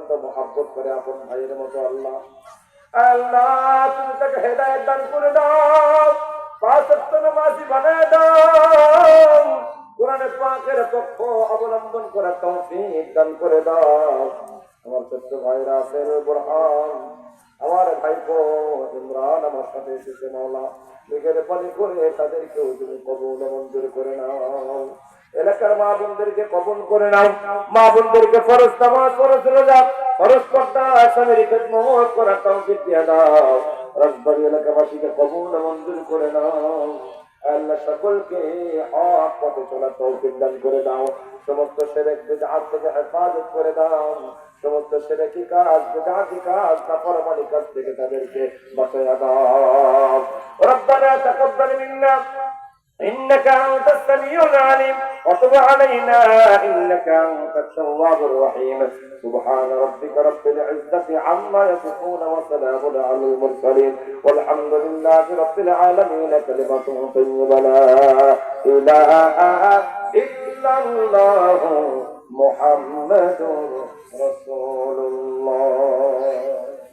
অত্যন্ত মহব্বত করে আপন ভাইয়ের মতো আল্লাহ। আল্লাহ তুমি তাকে হেদায়েত দান করে দাও, পাঁচ ওয়াক্ত নামাজি বানায় দাও, কোরআনে পাকের পক্ষ অবলম্বন করার তৌফিক দান করে দাও। আমার ছোট্ট ভাইরা আছেন বুরহান, আমার ভাইপো ইমরান আমার সাথে এসেছে মাওলা, লিখের পানি করে তাদেরকেও তুমি কবুল মঞ্জুর করে নাও। এলাকার মা বোনদেরকে কবুল করে নাও, মা বোনদেরকে ফরজ নামাজ, ফরজ রোজা, ফরজ পর্দা, স্বামীর খেদমত করার তৌফিক দিয়ে দাও। রাজবাড়ী এলাকাবাসীকে কবুল মঞ্জুর করে নাও। আল্লাহ সকলকে হক পথে চলার তৌফিক দান করে দাও। সমস্ত শিরক বিদআত থেকে হেফাজত করে দাও। সমস্ত শিরকি কাজ, বিদআতি কাজ, নাফরমানি কাজ থেকে তাদেরকে বাঁচায়া দাও। রব্বানা তাকাব্বাল মিন্না إنك أنت السميع العليم وتب علينا إنك أنت التواب الرحيم سبحان ربك رب العزة عما يصفون وسلام على المرسلين والحمد لله رب العالمين كلمة طيبة لا إله إلا الله محمد